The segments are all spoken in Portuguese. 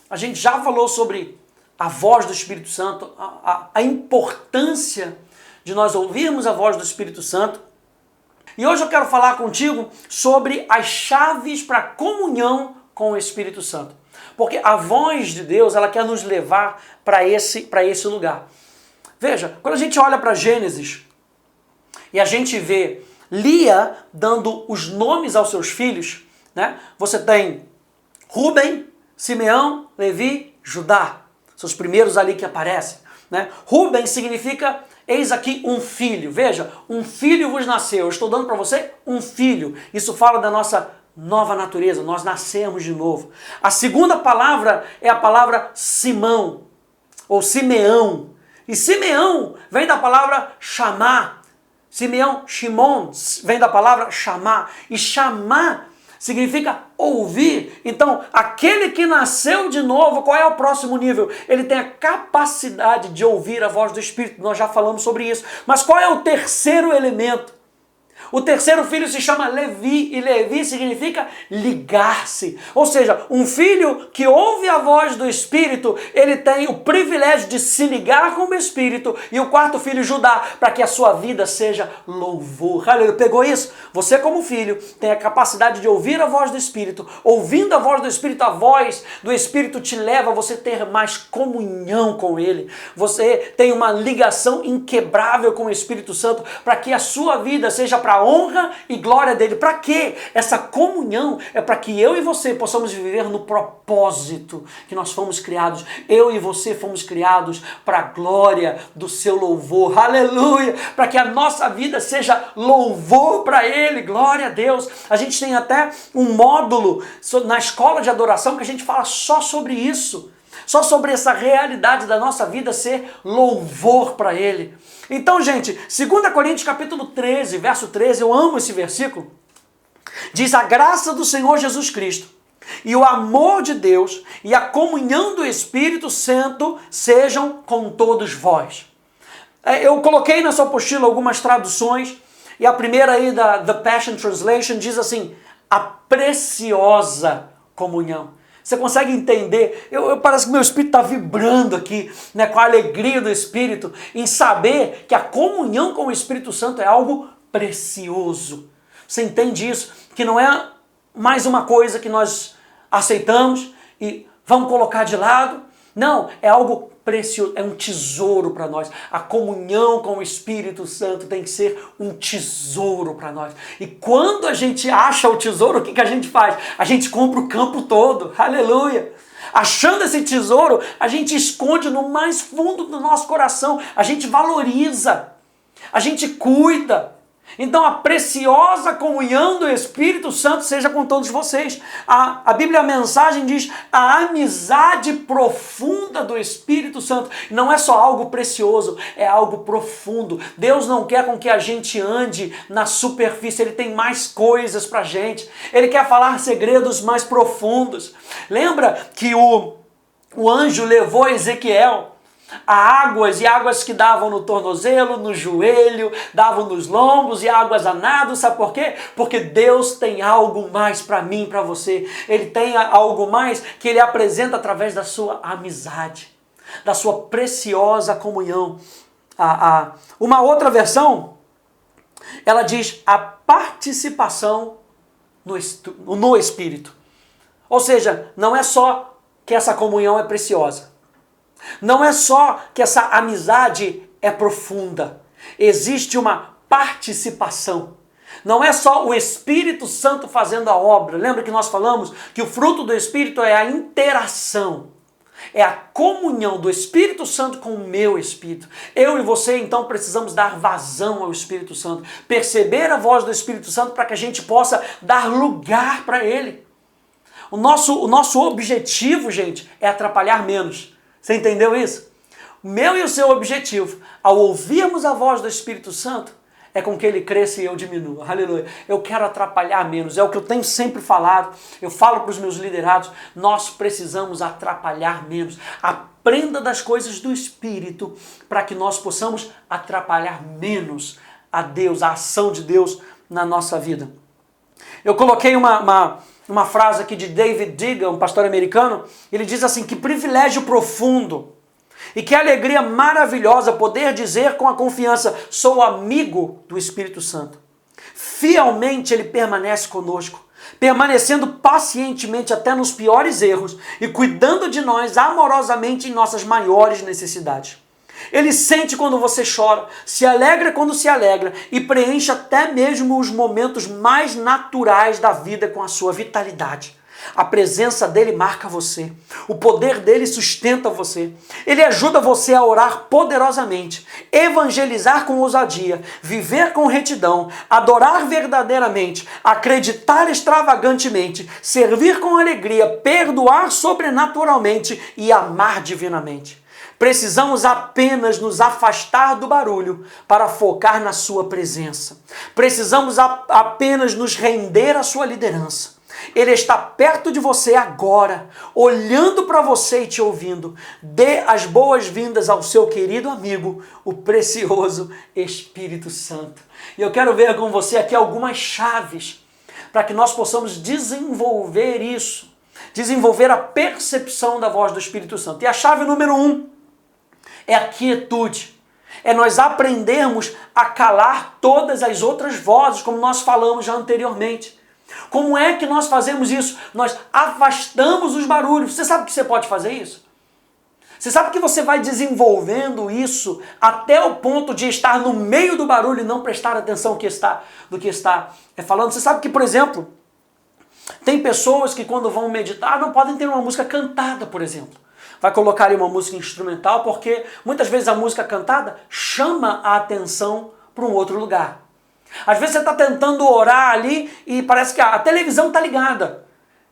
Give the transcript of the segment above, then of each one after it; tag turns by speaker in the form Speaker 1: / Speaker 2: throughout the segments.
Speaker 1: a gente já falou sobre a voz do Espírito Santo, a importância de nós ouvirmos a voz do Espírito Santo. E hoje eu quero falar contigo sobre as chaves para a comunhão com o Espírito Santo. Porque a voz de Deus, ela quer nos levar para esse lugar. Veja, quando a gente olha para Gênesis e a gente vê Lia dando os nomes aos seus filhos, né? Você tem Rúben, Simeão, Levi, Judá. São os primeiros ali que aparecem, né? Rúben significa, eis aqui um filho. Veja, um filho vos nasceu. Eu estou dando para você um filho. Isso fala da nossa nova natureza. Nós nascemos de novo. A segunda palavra é a palavra Simão, ou Simeão. E Simeão vem da palavra chamar. Simeão, Shimon, vem da palavra chamar. E chamar significa ouvir. Então, aquele que nasceu de novo, qual é o próximo nível? Ele tem a capacidade de ouvir a voz do Espírito. Nós já falamos sobre isso. Mas qual é o terceiro elemento? O terceiro filho se chama Levi, e Levi significa ligar-se. Ou seja, um filho que ouve a voz do Espírito, ele tem o privilégio de se ligar com o Espírito. E o quarto filho, Judá, para que a sua vida seja louvor. Aleluia. Pegou isso? Você como filho tem a capacidade de ouvir a voz do Espírito. Ouvindo a voz do a voz do Espírito te leva a você ter mais comunhão com Ele. Você tem uma ligação inquebrável com o Espírito Santo para que a sua vida seja para a honra e glória dele. Para quê? Essa comunhão é para que eu e você possamos viver no propósito que nós fomos criados. Eu e você fomos criados para a glória do seu louvor. Aleluia! Para que a nossa vida seja louvor para ele. Glória a Deus. A gente tem até um módulo na escola de adoração que a gente fala só sobre isso. Só sobre essa realidade da nossa vida ser louvor para Ele. Então, gente, 2 Coríntios capítulo 13, verso 13, eu amo esse versículo. Diz: a graça do Senhor Jesus Cristo e o amor de Deus e a comunhão do Espírito Santo sejam com todos vós. Eu coloquei na sua apostila algumas traduções, e a primeira aí da The Passion Translation diz assim: a preciosa comunhão. Você consegue entender? Parece que meu espírito está vibrando aqui, né, com a alegria do Espírito, em saber que a comunhão com o Espírito Santo é algo precioso. Você entende isso? Que não é mais uma coisa que nós aceitamos e vamos colocar de lado. Não, é algo precioso, é um tesouro para nós. A comunhão com o Espírito Santo tem que ser um tesouro para nós. E quando a gente acha o tesouro, o que a gente faz? A gente compra o campo todo. Aleluia! Achando esse tesouro, a gente esconde no mais fundo do nosso coração. A gente valoriza. A gente cuida. Então a preciosa comunhão do Espírito Santo seja com todos vocês. A Bíblia, a mensagem diz: a amizade profunda do Espírito Santo. Não é só algo precioso, é algo profundo. Deus não quer com que a gente ande na superfície, Ele tem mais coisas pra gente. Ele quer falar segredos mais profundos. Lembra que o anjo levou Ezequiel a águas, e águas que davam no tornozelo, no joelho, davam nos lombos, e águas a nado. Sabe por quê? Porque Deus tem algo mais para mim, para você. Ele tem algo mais que Ele apresenta através da sua amizade, da sua preciosa comunhão. Uma outra versão, ela diz a participação no Espírito. Ou seja, não é só que essa comunhão é preciosa. Não é só que essa amizade é profunda. Existe uma participação. Não é só o Espírito Santo fazendo a obra. Lembra que nós falamos que o fruto do Espírito é a interação. É a comunhão do Espírito Santo com o meu Espírito. Eu e você, então, precisamos dar vazão ao Espírito Santo. Perceber a voz do Espírito Santo para que a gente possa dar lugar para Ele. O nosso objetivo, gente, é atrapalhar menos. Você entendeu isso? O meu e o seu objetivo, ao ouvirmos a voz do Espírito Santo, é com que ele cresça e eu diminua. Aleluia. Eu quero atrapalhar menos. É o que eu tenho sempre falado. Eu falo para os meus liderados, nós precisamos atrapalhar menos. Aprenda das coisas do Espírito para que nós possamos atrapalhar menos a Deus, a ação de Deus na nossa vida. Eu coloquei uma uma frase aqui de David Degan, um pastor americano, ele diz assim, que privilégio profundo e que alegria maravilhosa poder dizer com a confiança, sou amigo do Espírito Santo. Fielmente ele permanece conosco, permanecendo pacientemente até nos piores erros e cuidando de nós amorosamente em nossas maiores necessidades. Ele sente quando você chora, se alegra quando se alegra e preenche até mesmo os momentos mais naturais da vida com a sua vitalidade. A presença dele marca você, o poder dele sustenta você, ele ajuda você a orar poderosamente, evangelizar com ousadia, viver com retidão, adorar verdadeiramente, acreditar extravagantemente, servir com alegria, perdoar sobrenaturalmente e amar divinamente. Precisamos apenas nos afastar do barulho para focar na sua presença. Precisamos apenas nos render à sua liderança. Ele está perto de você agora, olhando para você e te ouvindo. Dê as boas-vindas ao seu querido amigo, o precioso Espírito Santo. E eu quero ver com você aqui algumas chaves para que nós possamos desenvolver isso, desenvolver a percepção da voz do Espírito Santo. E a chave número 1 é a quietude. É nós aprendermos a calar todas as outras vozes, como nós falamos já anteriormente. Como é que nós fazemos isso? Nós afastamos os barulhos. Você sabe que você pode fazer isso? Você sabe que você vai desenvolvendo isso até o ponto de estar no meio do barulho e não prestar atenção do que está falando? Você sabe que, por exemplo, tem pessoas que quando vão meditar não podem ter uma música cantada, por exemplo. Vai colocar ali uma música instrumental porque muitas vezes a música cantada chama a atenção para um outro lugar. Às vezes você está tentando orar ali e parece que a televisão está ligada.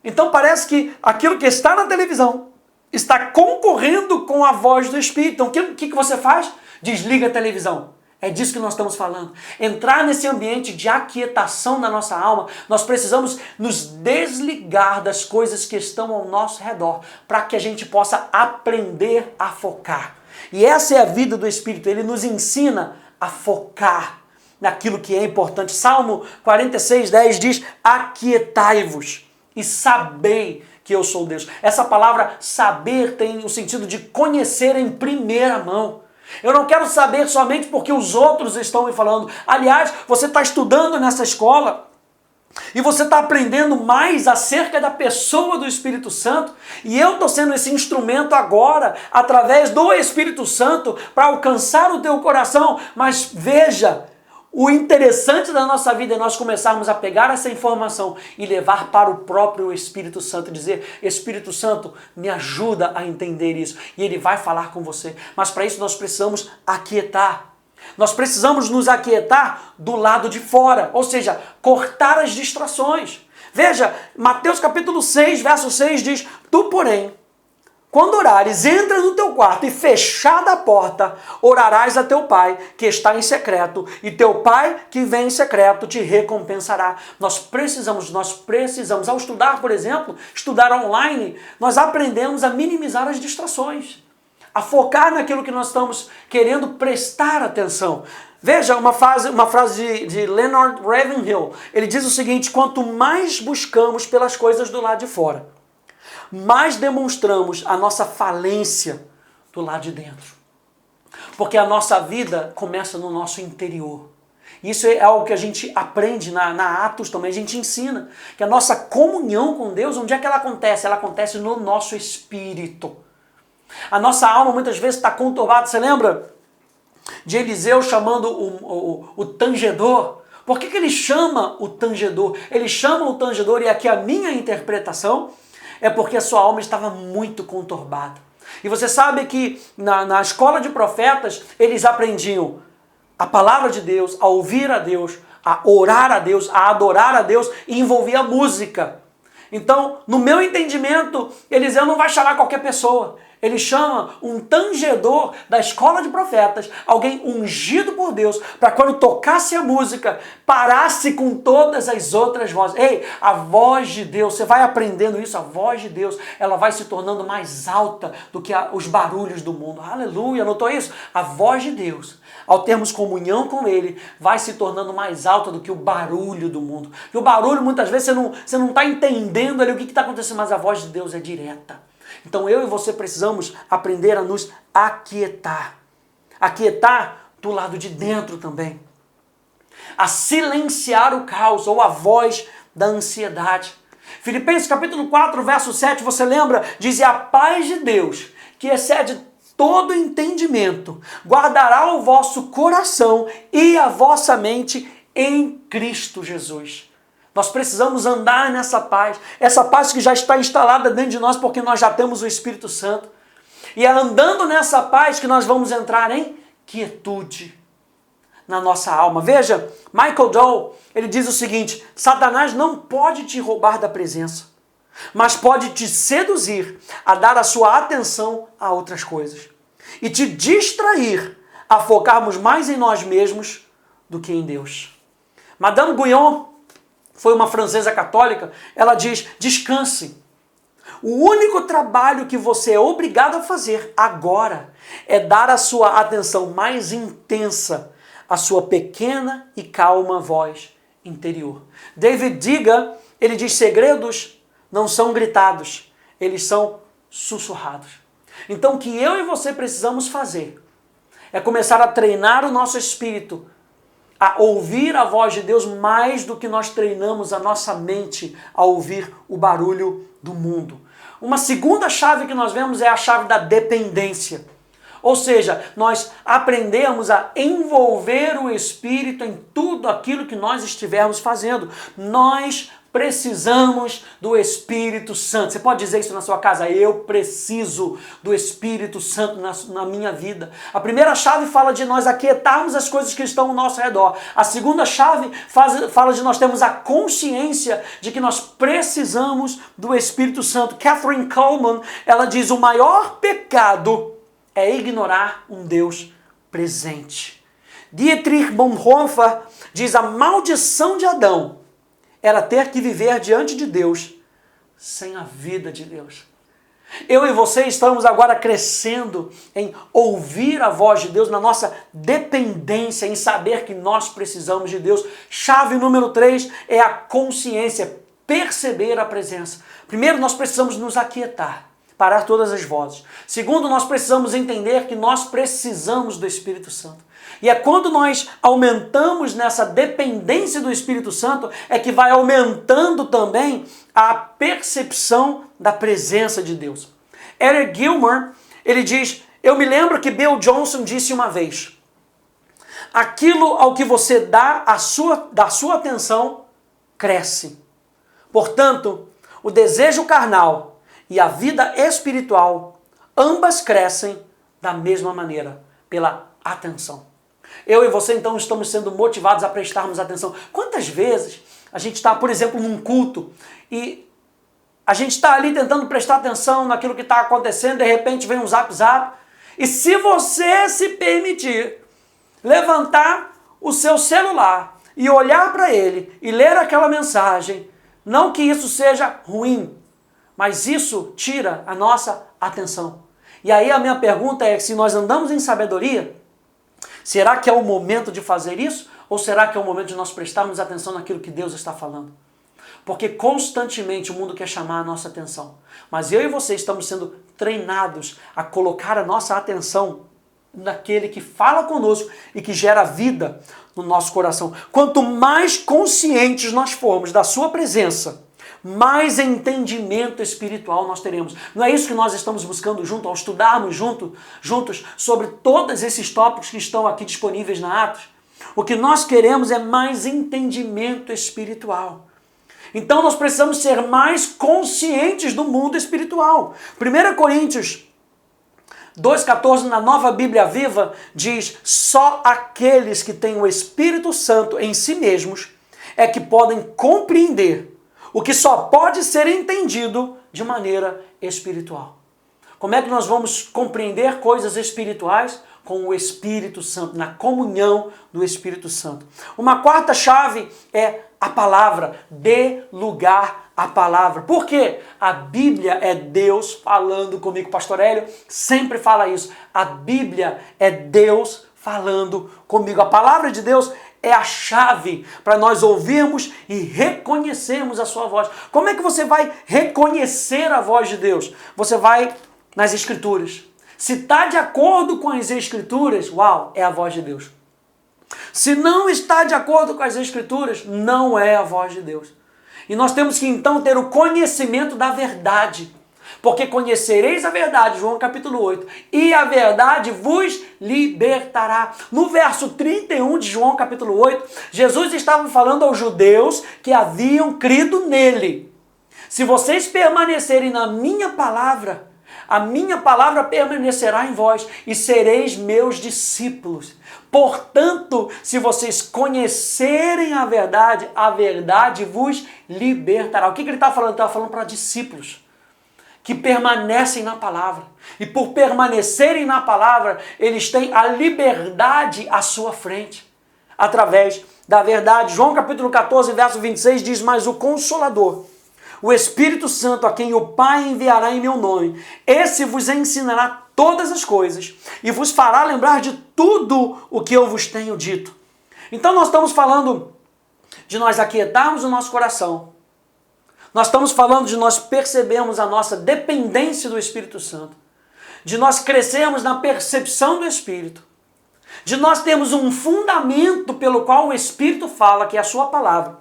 Speaker 1: Então parece que aquilo que está na televisão está concorrendo com a voz do Espírito. Então o que você faz? Desliga a televisão. É disso que nós estamos falando. Entrar nesse ambiente de aquietação da nossa alma, nós precisamos nos desligar das coisas que estão ao nosso redor, para que a gente possa aprender a focar. E essa é a vida do Espírito, ele nos ensina a focar naquilo que é importante. Salmo 46:10 diz, aquietai-vos e sabei que eu sou Deus. Essa palavra saber tem o sentido de conhecer em primeira mão. Eu não quero saber somente porque os outros estão me falando. Aliás, você está estudando nessa escola e você está aprendendo mais acerca da pessoa do Espírito Santo e eu estou sendo esse instrumento agora, através do Espírito Santo, para alcançar o teu coração. Mas veja, o interessante da nossa vida é nós começarmos a pegar essa informação e levar para o próprio Espírito Santo e dizer, Espírito Santo, me ajuda a entender isso. E ele vai falar com você. Mas para isso nós precisamos aquietar. Nós precisamos nos aquietar do lado de fora, ou seja, cortar as distrações. Veja, Mateus capítulo 6, verso 6 diz, tu, porém, quando orares, entra no teu quarto e fechada a porta, orarás a teu pai que está em secreto, e teu pai que vem em secreto te recompensará. Nós precisamos, ao estudar, por exemplo, estudar online, nós aprendemos a minimizar as distrações, a focar naquilo que nós estamos querendo prestar atenção. Veja uma frase de Leonard Ravenhill, ele diz o seguinte, quanto mais buscamos pelas coisas do lado de fora, mais demonstramos a nossa falência do lado de dentro. Porque a nossa vida começa no nosso interior. Isso é algo que a gente aprende na Atos também, a gente ensina. Que a nossa comunhão com Deus, onde é que ela acontece? Ela acontece no nosso espírito. A nossa alma muitas vezes está conturbada. Você lembra de Eliseu chamando o tangedor? Por que ele chama o tangedor? Ele chama o tangedor, e aqui a minha interpretação é porque a sua alma estava muito conturbada. E você sabe que na escola de profetas, eles aprendiam a palavra de Deus, a ouvir a Deus, a orar a Deus, a adorar a Deus, e envolvia música. Então, no meu entendimento, Eliseu não vai chamar qualquer pessoa. Ele chama um tangedor da escola de profetas, alguém ungido por Deus, para quando tocasse a música, parasse com todas as outras vozes. Ei, a voz de Deus, você vai aprendendo isso, a voz de Deus, ela vai se tornando mais alta do que os barulhos do mundo. Aleluia, notou isso? A voz de Deus, ao termos comunhão com Ele, vai se tornando mais alta do que o barulho do mundo. E o barulho, muitas vezes, você não está entendendo ali o que está acontecendo, mas a voz de Deus é direta. Então eu e você precisamos aprender a nos aquietar. Aquietar do lado de dentro também. A silenciar o caos ou a voz da ansiedade. Filipenses capítulo 4, verso 7, você lembra? Diz: e a paz de Deus, que excede todo entendimento, guardará o vosso coração e a vossa mente em Cristo Jesus. Nós precisamos andar nessa paz, essa paz que já está instalada dentro de nós porque nós já temos o Espírito Santo. E é andando nessa paz que nós vamos entrar em quietude na nossa alma. Veja, Michael Dole, ele diz o seguinte: Satanás não pode te roubar da presença, mas pode te seduzir a dar a sua atenção a outras coisas e te distrair a focarmos mais em nós mesmos do que em Deus. Madame Guyon foi uma francesa católica. Ela diz: descanse. O único trabalho que você é obrigado a fazer agora é dar a sua atenção mais intensa à sua pequena e calma voz interior. David Diga, ele diz: segredos não são gritados, eles são sussurrados. Então o que eu e você precisamos fazer é começar a treinar o nosso espírito a ouvir a voz de Deus mais do que nós treinamos a nossa mente a ouvir o barulho do mundo. Uma segunda chave que nós vemos é a chave da dependência. Ou seja, nós aprendemos a envolver o Espírito em tudo aquilo que nós estivermos fazendo. Nós precisamos do Espírito Santo. Você pode dizer isso na sua casa: eu preciso do Espírito Santo na minha vida. A primeira chave fala de nós aquietarmos as coisas que estão ao nosso redor. A segunda chave fala de nós termos a consciência de que nós precisamos do Espírito Santo. Catherine Coleman, ela diz: o maior pecado é ignorar um Deus presente. Dietrich Bonhoeffer diz: a maldição de Adão era ter que viver diante de Deus sem a vida de Deus. Eu e você estamos agora crescendo em ouvir a voz de Deus, na nossa dependência, em saber que nós precisamos de Deus. Chave número 3 é a consciência, perceber a presença. Primeiro, nós precisamos nos aquietar, parar todas as vozes. Segundo, nós precisamos entender que nós precisamos do Espírito Santo. E é quando nós aumentamos nessa dependência do Espírito Santo é que vai aumentando também a percepção da presença de Deus. Eric Gilmer, ele diz: eu me lembro que Bill Johnson disse uma vez: aquilo ao que você dá a sua atenção cresce. Portanto, o desejo carnal e a vida espiritual, ambas crescem da mesma maneira, pela atenção. Eu e você, então, estamos sendo motivados a prestarmos atenção. Quantas vezes a gente está, por exemplo, num culto e a gente está ali tentando prestar atenção naquilo que está acontecendo, de repente vem um zap, e se você se permitir levantar o seu celular e olhar para ele e ler aquela mensagem, não que isso seja ruim, mas isso tira a nossa atenção. E aí a minha pergunta é: se nós andamos em sabedoria, será que é o momento de fazer isso? Ou será que é o momento de nós prestarmos atenção naquilo que Deus está falando? Porque constantemente o mundo quer chamar a nossa atenção. Mas eu e você estamos sendo treinados a colocar a nossa atenção naquele que fala conosco e que gera vida no nosso coração. Quanto mais conscientes nós formos da sua presença, mais entendimento espiritual nós teremos. Não é isso que nós estamos buscando junto, ao estudarmos juntos sobre todos esses tópicos que estão aqui disponíveis na Atos? O que nós queremos é mais entendimento espiritual. Então nós precisamos ser mais conscientes do mundo espiritual. 1 Coríntios 2,14, na Nova Bíblia Viva, diz: só aqueles que têm o Espírito Santo em si mesmos é que podem compreender o que só pode ser entendido de maneira espiritual. Como é que nós vamos compreender coisas espirituais? Com o Espírito Santo, na comunhão do Espírito Santo. Uma quarta chave é a palavra. Dê lugar à palavra. Por quê? A Bíblia é Deus falando comigo. Pastor Hélio sempre fala isso. A Bíblia é Deus falando comigo. A palavra de Deus é a chave para nós ouvirmos e reconhecermos a sua voz. Como é que você vai reconhecer a voz de Deus? Você vai nas Escrituras. Se está de acordo com as Escrituras, uau, é a voz de Deus. Se não está de acordo com as Escrituras, não é a voz de Deus. E nós temos que então ter o conhecimento da verdade. Porque conhecereis a verdade, João capítulo 8, e a verdade vos libertará. No verso 31 de João capítulo 8, Jesus estava falando aos judeus que haviam crido nele. Se vocês permanecerem na minha palavra, a minha palavra permanecerá em vós e sereis meus discípulos. Portanto, se vocês conhecerem a verdade vos libertará. O que ele está falando? Ele está falando para discípulos que permanecem na palavra. E por permanecerem na palavra, eles têm a liberdade à sua frente, através da verdade. João capítulo 14, verso 26 diz: mas o Consolador, o Espírito Santo, a quem o Pai enviará em meu nome, esse vos ensinará todas as coisas e vos fará lembrar de tudo o que eu vos tenho dito. Então nós estamos falando de nós aquietarmos o nosso coração. Nós estamos falando de nós percebermos a nossa dependência do Espírito Santo, de nós crescermos na percepção do Espírito, de nós termos um fundamento pelo qual o Espírito fala, que é a sua palavra.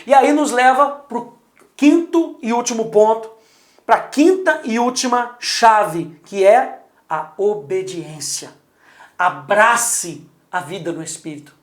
Speaker 1: E aí nos leva para o quinto e último ponto, para a quinta e última chave, que é a obediência. Abrace a vida no Espírito.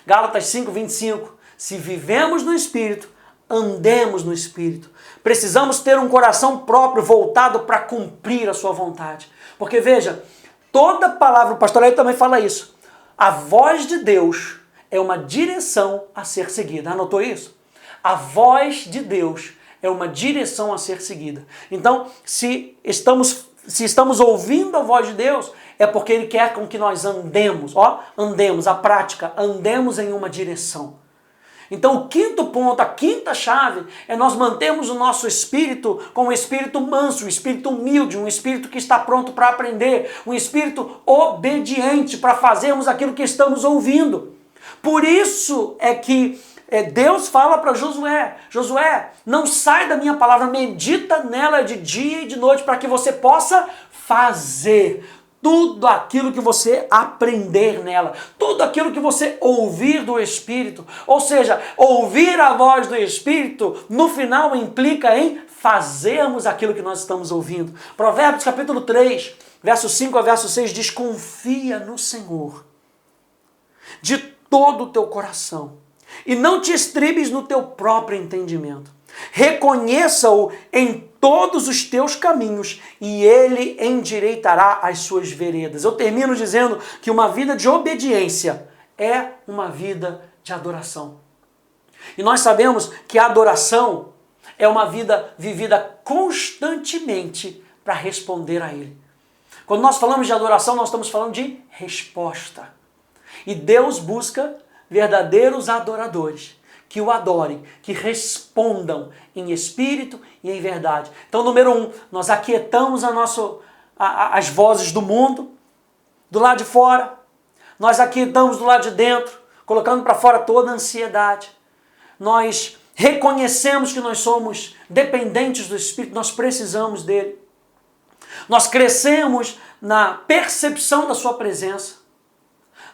Speaker 1: Gálatas 5:25, se vivemos no Espírito, andemos no Espírito. Precisamos ter um coração próprio voltado para cumprir a sua vontade. Porque veja, toda palavra, o pastor aí também fala isso, a voz de Deus é uma direção a ser seguida. Anotou isso? A voz de Deus é uma direção a ser seguida. Então, se estamos ouvindo a voz de Deus, é porque Ele quer com que nós andemos, andemos, a prática, andemos em uma direção. Então o quinto ponto, a quinta chave, é nós mantermos o nosso espírito com um espírito manso, um espírito humilde, um espírito que está pronto para aprender, um espírito obediente para fazermos aquilo que estamos ouvindo. Por isso é que Deus fala para Josué: Josué, não sai da minha palavra, medita nela de dia e de noite para que você possa fazer tudo aquilo que você aprender nela, tudo aquilo que você ouvir do Espírito. Ou seja, ouvir a voz do Espírito, no final implica em fazermos aquilo que nós estamos ouvindo. Provérbios capítulo 3, verso 5 a verso 6 diz: confia no Senhor de todo o teu coração e não te estribes no teu próprio entendimento. Reconheça-o em todos os teus caminhos e ele endireitará as suas veredas. Eu termino dizendo que uma vida de obediência é uma vida de adoração. E nós sabemos que a adoração é uma vida vivida constantemente para responder a Ele. Quando nós falamos de adoração, nós estamos falando de resposta. E Deus busca verdadeiros adoradores que o adorem, que respondam em espírito e em verdade. Então, número 1, nós aquietamos as vozes do mundo, do lado de fora. Nós aquietamos do lado de dentro, colocando para fora toda a ansiedade. Nós reconhecemos que nós somos dependentes do Espírito, nós precisamos dele. Nós crescemos na percepção da sua presença.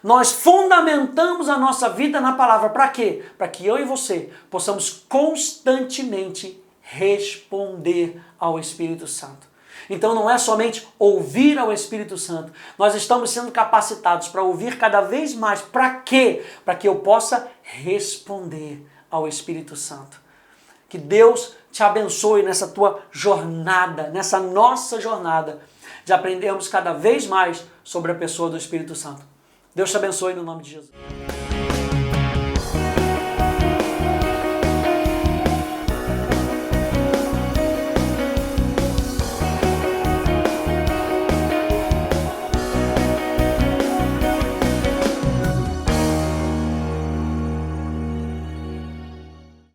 Speaker 1: Nós fundamentamos a nossa vida na palavra. Para quê? Para que eu e você possamos constantemente responder ao Espírito Santo. Então não é somente ouvir ao Espírito Santo. Nós estamos sendo capacitados para ouvir cada vez mais. Para quê? Para que eu possa responder ao Espírito Santo. Que Deus te abençoe nessa tua jornada, nessa nossa jornada, de aprendermos cada vez mais sobre a pessoa do Espírito Santo. Deus te abençoe no nome de Jesus.